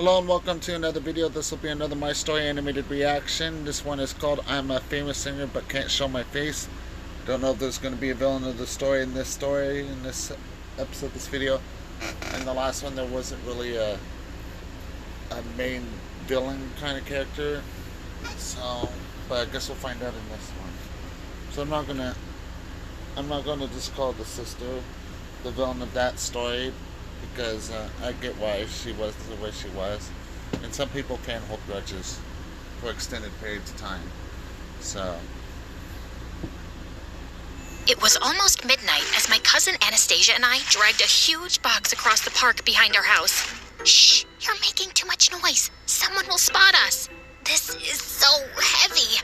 Hello and welcome to another video. This will be another My Story animated reaction. This one is called I'm a Famous Singer But Can't Show My Face. Don't know if there's going to be a villain of the story in this episode, this video. And the last one there wasn't really a main villain kind of character. So, but I guess we'll find out in this one. So I'm not gonna just call the sister the villain of that story, because I get why she was the way she was, and some people can hold grudges for extended periods of time. So it was almost midnight as my cousin Anastasia and I dragged a huge box across the park behind our house. Shh, you're making too much noise. Someone will spot us. This is so heavy,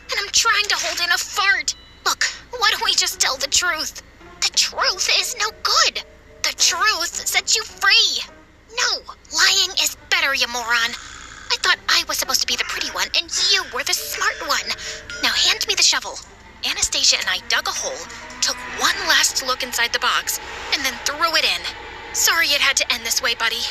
and I'm trying to hold in a fart. Look, why don't we just tell the truth? The truth is no good. The truth sets you free. No, lying is better, you moron. I thought I was supposed to be the pretty one, and you were the smart one. Now hand me the shovel. Anastasia and I dug a hole, took one last look inside the box, and then threw it in. Sorry it had to end this way, buddy.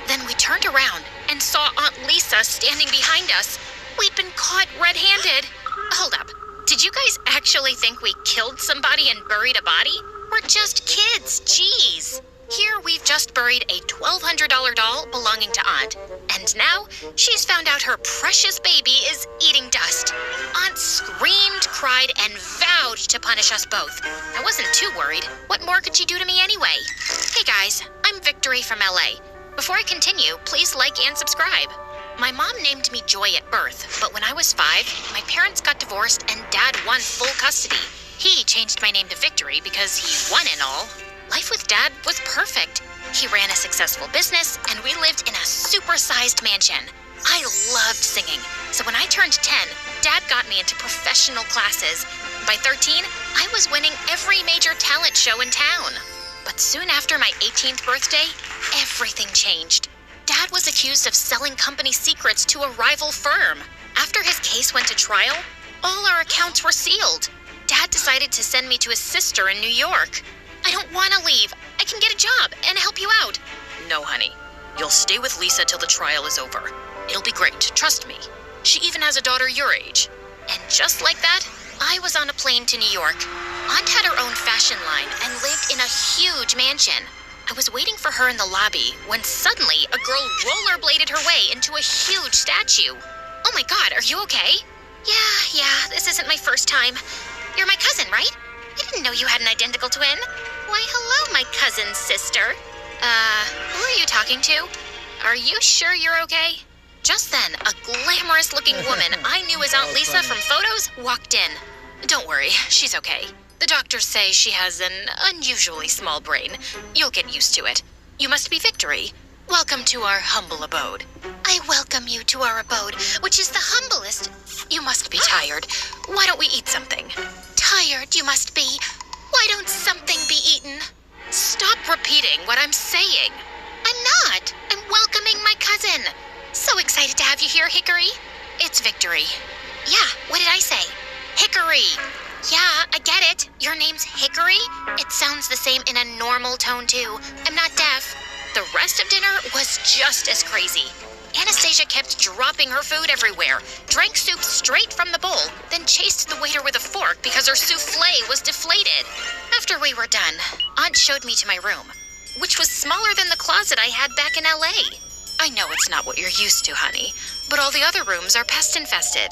Then we turned around and saw Aunt Lisa standing behind us. We'd been caught red-handed. Hold up. Did you guys actually think we killed somebody and buried a body? We're just kids, jeez. Here we've just buried a $1,200 doll belonging to Aunt. And now she's found out her precious baby is eating dust. Aunt screamed, cried, and vowed to punish us both. I wasn't too worried. What more could she do to me anyway? Hey guys, I'm Victory from LA. Before I continue, please like and subscribe. My mom named me Joy at birth, but when I was 5, my parents got divorced and Dad won full custody. He changed my name to Victory because he won and all. Life with Dad was perfect. He ran a successful business, and we lived in a super-sized mansion. I loved singing, so when I turned 10, Dad got me into professional classes. By 13, I was winning every major talent show in town. But soon after my 18th birthday, everything changed. Dad was accused of selling company secrets to a rival firm. After his case went to trial, all our accounts were sealed. Dad decided to send me to his sister in New York. I don't want to leave. I can get a job and help you out. No, honey. You'll stay with Lisa till the trial is over. It'll be great, trust me. She even has a daughter your age. And just like that, I was on a plane to New York. Aunt had her own fashion line and lived in a huge mansion. I was waiting for her in the lobby when suddenly a girl rollerbladed her way into a huge statue. Oh my God, are you okay? Yeah, this isn't my first time. You're my cousin, right? I didn't know you had an identical twin. Why, hello, my cousin's sister. Who are you talking to? Are you sure you're okay? Just then, a glamorous-looking woman I knew as Aunt Lisa from photos walked in. Don't worry, she's okay. The doctors say she has an unusually small brain. You'll get used to it. You must be Victory. Welcome to our humble abode. I welcome you to our abode, which is the humblest. You must be tired. Why don't we eat something? Tired you must be. Why don't something be eaten? Stop repeating what I'm saying. I'm not. I'm welcoming my cousin. So excited to have you here, Hickory. It's Victory. Yeah, what did I say? Hickory. Yeah, I get it. Your name's Hickory? It sounds the same in a normal tone, too. I'm not deaf. The rest of dinner was just as crazy. Anastasia kept dropping her food everywhere, drank soup straight from the bowl, then chased the waiter with a fork because her souffle was deflated. After we were done, Aunt showed me to my room, which was smaller than the closet I had back in LA. I know it's not what you're used to, honey, but all the other rooms are pest-infested.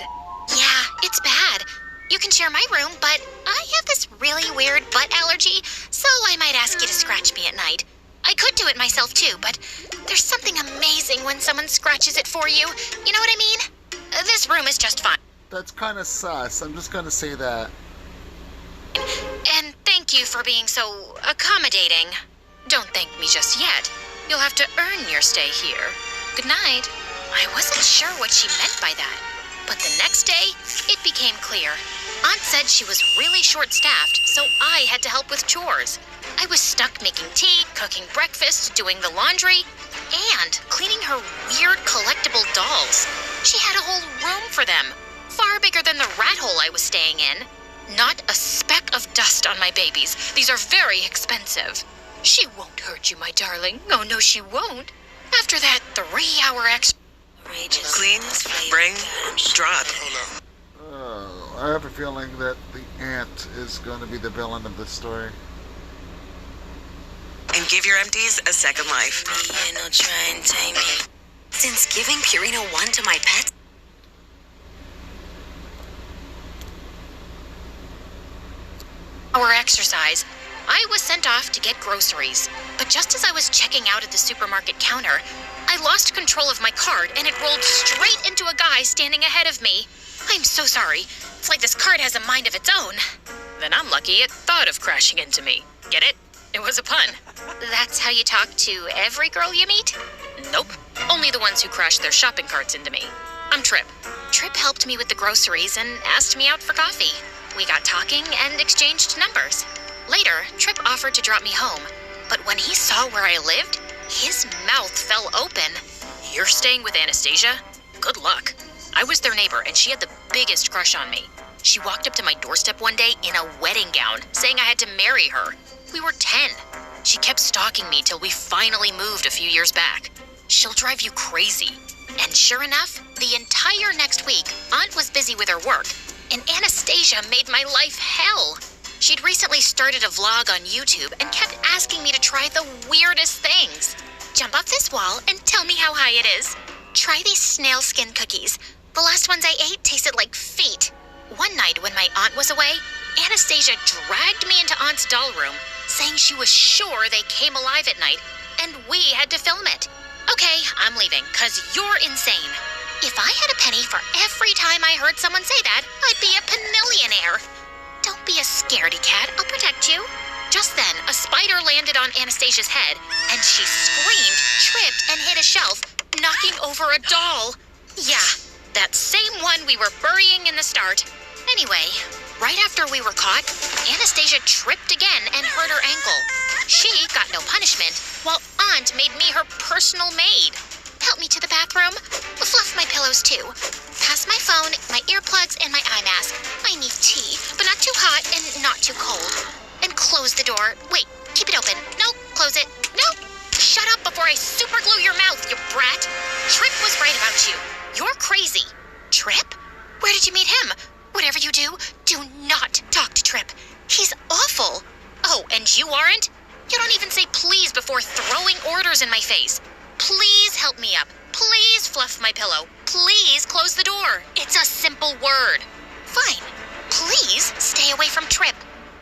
Yeah, it's bad. You can share my room, but I have this really weird butt allergy, so I might ask you to scratch me at night. I could do it myself too, but there's something amazing when someone scratches it for you. You know what I mean? This room is just fine. that's kind of sus. I'm just gonna say that. And thank you for being so accommodating. Don't thank me just yet. You'll have to earn your stay here. Good night. I wasn't sure what she meant by that, but the next day, it became clear. Aunt said she was really short-staffed, so I had to help with chores. I was stuck making tea, cooking breakfast, doing the laundry, and cleaning her weird collectible dolls. She had a whole room for them, far bigger than the rat hole I was staying in. Not a speck of dust on my babies. These are very expensive. She won't hurt you, my darling. Oh, no, she won't. After that 3-hour Clean, bring, drop. I have a feeling that the aunt is going to be the villain of this story. And give your empties a second life. Since giving Purina One to my pets, our exercise, I was sent off to get groceries. But just as I was checking out at the supermarket counter, I lost control of my cart and it rolled straight into a guy standing ahead of me. I'm so sorry. It's like this cart has a mind of its own. Then I'm lucky it thought of crashing into me. Get it? It was a pun. That's how you talk to every girl you meet? Nope. Only the ones who crash their shopping carts into me. I'm Trip. Trip helped me with the groceries and asked me out for coffee. We got talking and exchanged numbers. Later, Trip offered to drop me home, but when he saw where I lived, his mouth fell open. You're staying with Anastasia? Good luck. I was their neighbor and she had the biggest crush on me. She walked up to my doorstep one day in a wedding gown, saying I had to marry her. We were 10. She kept stalking me till we finally moved a few years back. She'll drive you crazy. And sure enough, the entire next week, Aunt was busy with her work, and Anastasia made my life hell. She'd recently started a vlog on YouTube and kept asking me to try the weirdest things. Jump off this wall and tell me how high it is. Try these snail skin cookies. The last ones I ate tasted like feet. One night when my aunt was away, Anastasia dragged me into Aunt's doll room, saying she was sure they came alive at night, and we had to film it. Okay, I'm leaving, 'cause you're insane. If I had a penny for every time I heard someone say that, I'd be a penillionaire. Don't be a scaredy cat, I'll protect you. Just then, a spider landed on Anastasia's head, and she screamed, tripped, and hit a shelf, knocking over a doll. Yeah, that same one we were burying in the start. Anyway, right after we were caught, Anastasia tripped again and hurt her ankle. She got no punishment, while Aunt made me her personal maid. Help me to the bathroom. Fluff my pillows too. Pass my phone, my earplugs, and my eye mask. I need tea, but not too hot and not too cold. And close the door. Wait, keep it open. No, close it. No. Shut up before I super glue your mouth, you brat. Trip was right about you. You're crazy. Trip? Where did you meet him? Whatever you do not talk to Trip. He's awful. Oh, and you aren't? You don't even say please before throwing orders in my face. Please help me up. Please fluff my pillow. Please close the door. It's a simple word. Fine. Please stay away from Trip.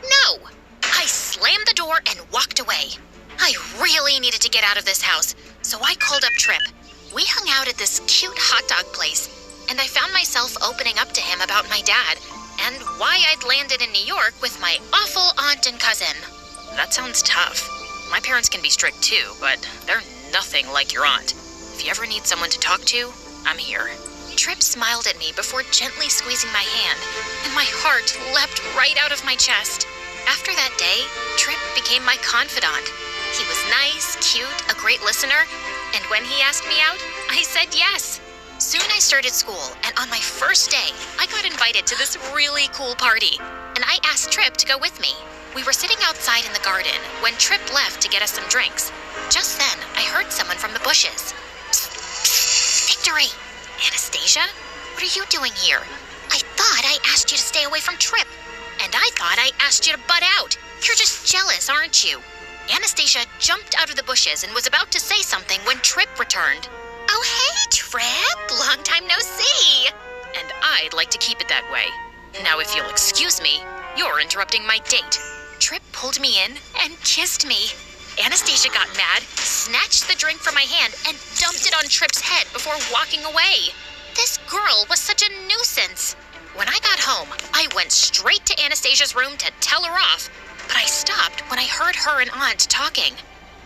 No. I slammed the door and walked away. I really needed to get out of this house, so I called up Trip. We hung out at this cute hot dog place, and I found myself opening up to him about my dad and why I'd landed in New York with my awful aunt and cousin. That sounds tough. My parents can be strict too, but they're nothing like your aunt. If you ever need someone to talk to, I'm here. Trip smiled at me before gently squeezing my hand, and my heart leapt right out of my chest. After that day, Trip became my confidant. He was nice, cute, a great listener, and when he asked me out, I said yes. Soon I started school, and on my first day, I got invited to this really cool party, and I asked Trip to go with me. We were sitting outside in the garden when Trip left to get us some drinks. Just then, I heard someone from the bushes. Psst, psst, Victory! Anastasia? What are you doing here? I thought I asked you to stay away from Trip. And I thought I asked you to butt out. You're just jealous, aren't you? Anastasia jumped out of the bushes and was about to say something when Trip returned. Oh, hey, Trip. Long time no see. And I'd like to keep it that way. Now, if you'll excuse me, you're interrupting my date. Trip pulled me in and kissed me. Anastasia got mad, snatched the drink from my hand, and dumped it on Trip's head before walking away. This girl was such a nuisance. When I got home, I went straight to Anastasia's room to tell her off, but I stopped when I heard her and Aunt talking.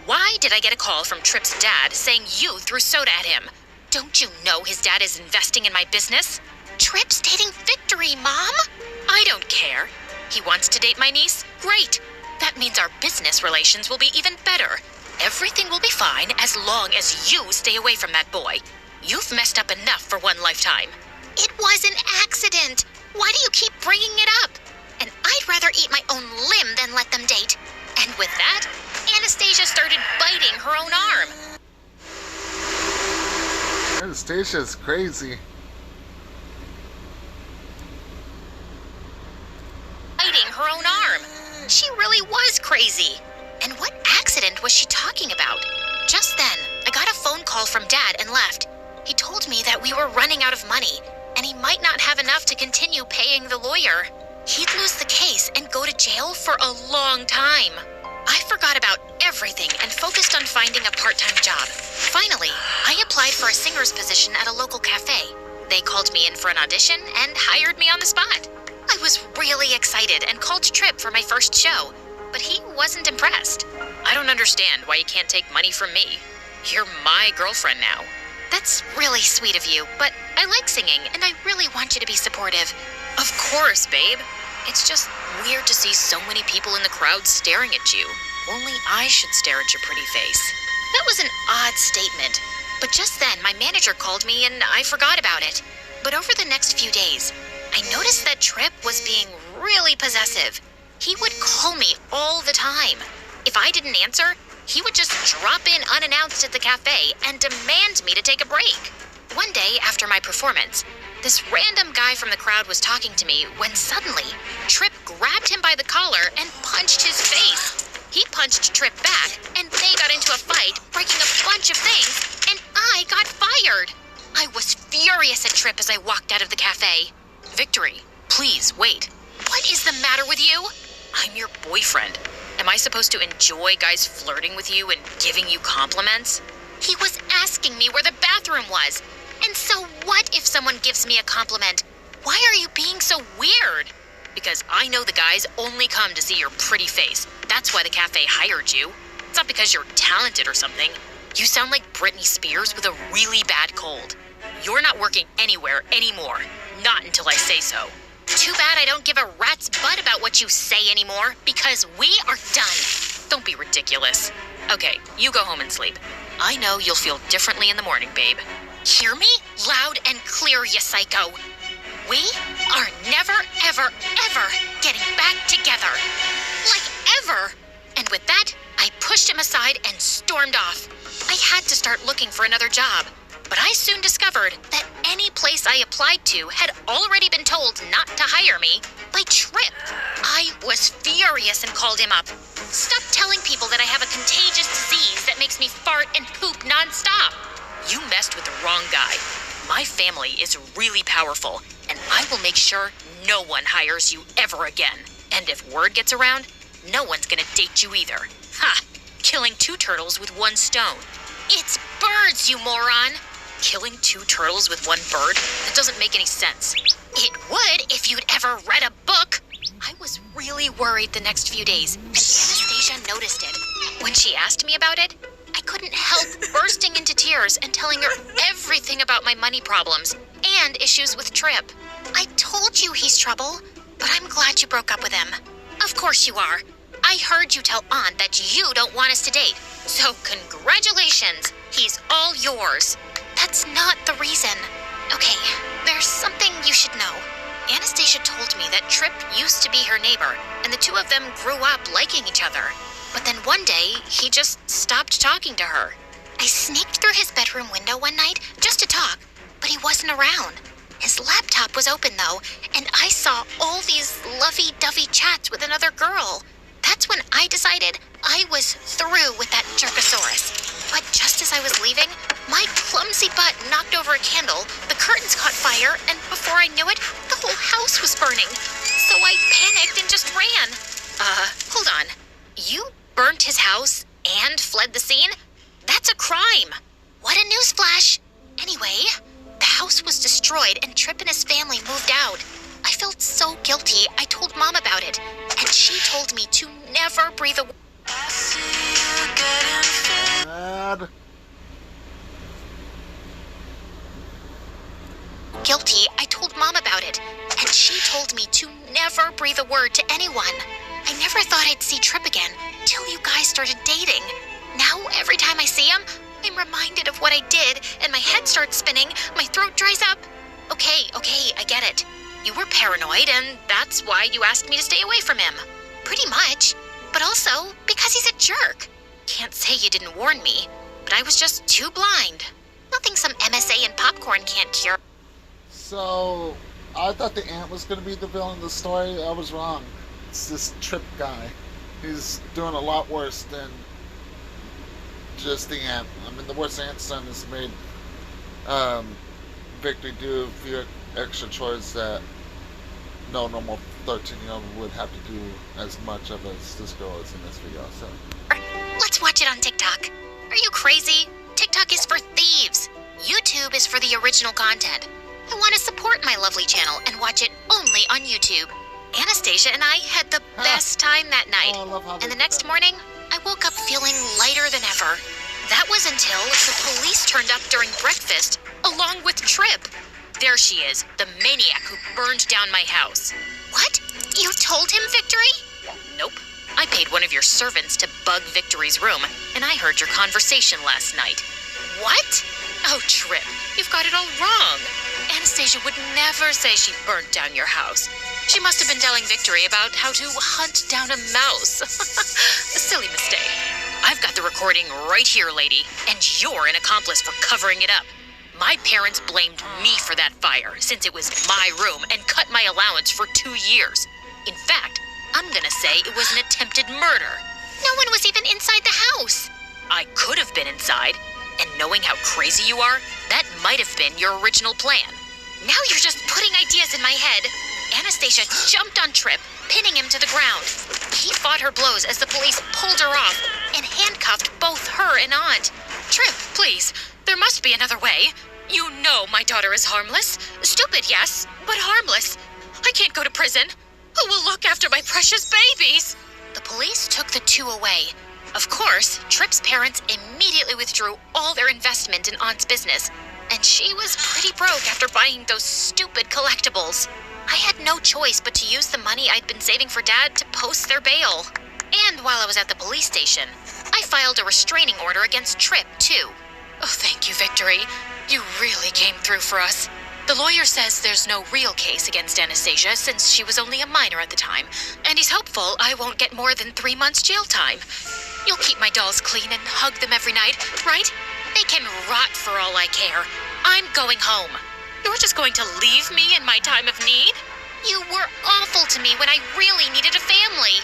Why did I get a call from Trip's dad saying you threw soda at him? Don't you know his dad is investing in my business? Trip's dating Victory, Mom. I don't care. He wants to date my niece? Great. That means our business relations will be even better. Everything will be fine as long as you stay away from that boy. You've messed up enough for one lifetime. It was an accident. Why do you keep bringing it up? And I'd rather eat my own limb than let them date. And with that, Anastasia started biting her own arm. Anastasia's crazy. Biting her own arm. She really was crazy. And what accident was she talking about? Just then, I got a phone call from Dad and left. He told me that we were running out of money, and he might not have enough to continue paying the lawyer. He'd lose the case and go to jail for a long time. I forgot about everything and focused on finding a part-time job. Finally, I applied for a singer's position at a local cafe. They called me in for an audition and hired me on the spot. I was really excited and called Tripp for my first show, but he wasn't impressed. I don't understand why you can't take money from me. You're my girlfriend now. That's really sweet of you, but I like singing and I really want you to be supportive. Of course, babe. It's just weird to see so many people in the crowd staring at you. Only I should stare at your pretty face. That was an odd statement, but just then my manager called me and I forgot about it. But over the next few days, I noticed that Tripp was being really possessive. He would call me all the time. If I didn't answer, he would just drop in unannounced at the cafe and demand me to take a break. One day after my performance, this random guy from the crowd was talking to me when suddenly, Tripp grabbed him by the collar and punched his face. He punched Tripp back, and they got into a fight, breaking a bunch of things, and I got fired. I was furious at Tripp as I walked out of the cafe. Victory, please wait. What is the matter with you? I'm your boyfriend. Am I supposed to enjoy guys flirting with you and giving you compliments? He was asking me where the bathroom was. And so what if someone gives me a compliment? Why are you being so weird? Because I know the guys only come to see your pretty face. That's why the cafe hired you. It's not because you're talented or something. You sound like Britney Spears with a really bad cold. You're not working anywhere anymore. Not until I say so. Too bad I don't give a rat's butt about what you say anymore, because we are done. Don't be ridiculous. Okay, you go home and sleep. I know you'll feel differently in the morning, babe. Hear me? Loud and clear, you psycho. We are never, ever, ever getting back together. Like ever. And with that, I pushed him aside and stormed off. I had to start looking for another job. But I soon discovered that any place I applied to had already been told not to hire me by Tripp. I was furious and called him up. Stop telling people that I have a contagious disease that makes me fart and poop nonstop. You messed with the wrong guy. My family is really powerful, and I will make sure no one hires you ever again. And if word gets around, no one's gonna date you either. Ha! Killing 2 turtles with 1 stone. It's birds, you moron! Killing 2 turtles with 1 bird? That doesn't make any sense. It would if you'd ever read a book. I was really worried the next few days, and Anastasia noticed it. When she asked me about it, I couldn't help bursting into tears and telling her everything about my money problems and issues with Tripp. I told you he's trouble, but I'm glad you broke up with him. Of course you are. I heard you tell Aunt that you don't want us to date, so congratulations. He's all yours. That's not the reason. Okay, there's something you should know. Anastasia told me that Tripp used to be her neighbor, and the 2 of them grew up liking each other. But then one day, he just stopped talking to her. I sneaked through his bedroom window one night just to talk, but he wasn't around. His laptop was open though, and I saw all these lovey-dovey chats with another girl. That's when I decided I was through with that Jerkosaurus. But just as I was leaving, my clumsy butt knocked over a candle, the curtains caught fire, and before I knew it, the whole house was burning. So I panicked and just ran. Hold on. You burnt his house and fled the scene? That's a crime. What a newsflash. Anyway, the house was destroyed and Tripp and his family moved out. I felt so guilty, I told Mom about it, and she told me to never breathe a word. Dad. Guilty, I told Mom about it, and she told me to never breathe a word to anyone. I never thought I'd see Tripp again till you guys started dating. Now, every time I see him, I'm reminded of what I did, and my head starts spinning, my throat dries up. Okay, I get it. You were paranoid, and that's why you asked me to stay away from him. Pretty much. But also, because he's a jerk. Can't say you didn't warn me, but I was just too blind. Nothing some MSA in pop popcorn can't cure. So, I thought the ant was going to be the villain of the story. I was wrong. It's this Trip guy. He's doing a lot worse than just the ant. I mean, the worst ant's done is made Victory do a few extra chores that no normal 13-year-old would have to do as much of as this girl is in this video. So Let's watch it on TikTok. Are you crazy? TikTok is for thieves. YouTube is for the original content. I want to support my lovely channel and watch it only on YouTube. Anastasia and I had the best time that night. Oh, I love how they And the do next that. morning, I woke up feeling lighter than ever. That was until the police turned up during breakfast, along with Trip. There she is, the maniac who burned down my house. What? You told him, Victory? Nope. I paid one of your servants to bug Victory's room, and I heard your conversation last night. What? Oh, Trip, you've got it all wrong. Anastasia would never say she burnt down your house. She must have been telling Victory about how to hunt down a mouse. A silly mistake. I've got the recording right here, lady, and you're an accomplice for covering it up. My parents blamed me for that fire, since it was my room, and cut my allowance for 2 years. In fact, I'm gonna say it was an attempted murder. No one was even inside the house. I could have been inside, and knowing how crazy you are, that might have been your original plan. Now you're just putting ideas in my head. Anastasia jumped on Trip, pinning him to the ground. He fought her blows as the police pulled her off and handcuffed both her and Aunt. Trip, please, there must be another way. You know my daughter is harmless. Stupid, yes, but harmless. I can't go to prison. Who will look after my precious babies? The police took the two away. Of course, Trip's parents immediately withdrew all their investment in Aunt's business, and she was pretty broke after buying those stupid collectibles. I had no choice but to use the money I'd been saving for Dad to post their bail. And while I was at the police station, I filed a restraining order against Trip, too. Oh, thank you, Victory. You really came through for us. The lawyer says there's no real case against Anastasia since she was only a minor at the time, and he's hopeful I won't get more than 3 months jail time. You'll keep my dolls clean and hug them every night, right? They can rot for all I care. I'm going home. You're just going to leave me in my time of need? You were awful to me when I really needed a family.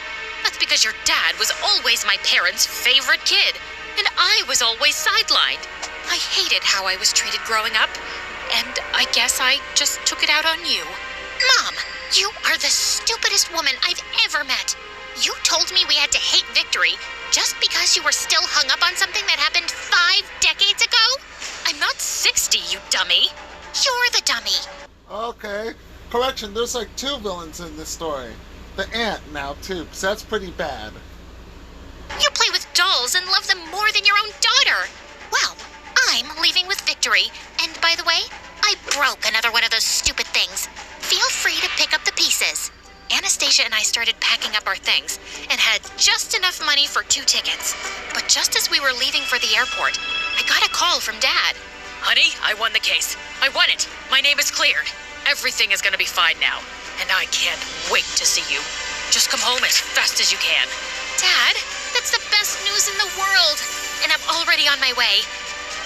That's because your dad was always my parents' favorite kid, and I was always sidelined. I hated how I was treated growing up, and I guess I just took it out on you. Mom, you are the stupidest woman I've ever met. You told me we had to hate Victory just because you were still hung up on something that happened 5 decades ago? I'm not 60, you dummy. You're the dummy. Okay. Correction, there's like 2 villains in this story. The ant now, too, so that's pretty bad. You play with dolls and love them more than your own daughter. Well, I'm leaving with Victory, and by the way, I broke another one of those stupid things. Feel free to pick up the pieces. Anastasia and I started packing up our things and had just enough money for 2 tickets. But just as we were leaving for the airport, I got a call from Dad. Honey, I won the case. I won it. My name is cleared. Everything is gonna be fine now, and I can't wait to see you. Just come home as fast as you can. Dad, that's the best news in the world, and I'm already on my way.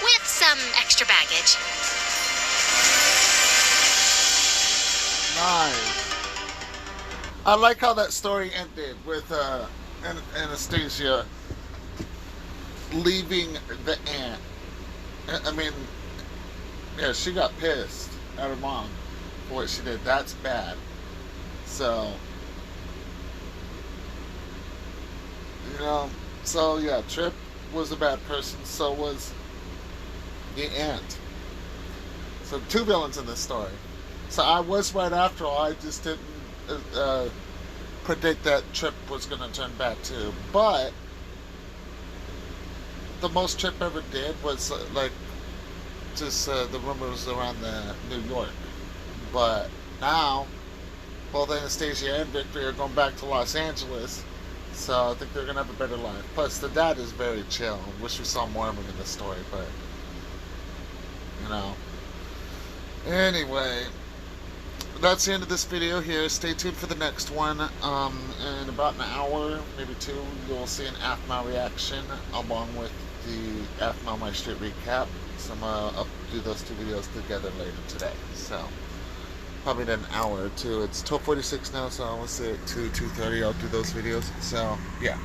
With some extra baggage. Nice. I like how that story ended with Anastasia leaving the ant. I mean, yeah, she got pissed at her mom for what she did. That's bad. So, so yeah, Trip was a bad person, so was the ant. So 2 villains in this story. So I was right after all, I just didn't predict that Trip was going to turn bad too. But the most Trip ever did was just the rumors around New York. But now both Anastasia and Victory are going back to Los Angeles, so I think they're going to have a better life. Plus the dad is very chill. Wish we saw more of him in the story, but anyway, that's the end of this video here. Stay tuned for the next one. In about an hour, maybe 2, you'll see an AFMAO reaction along with the AFMAO My Street recap. Some do those two videos together later today. So probably in an hour or two. It's 12:46 now, so I want to say at 2:30 I'll do those videos. So yeah.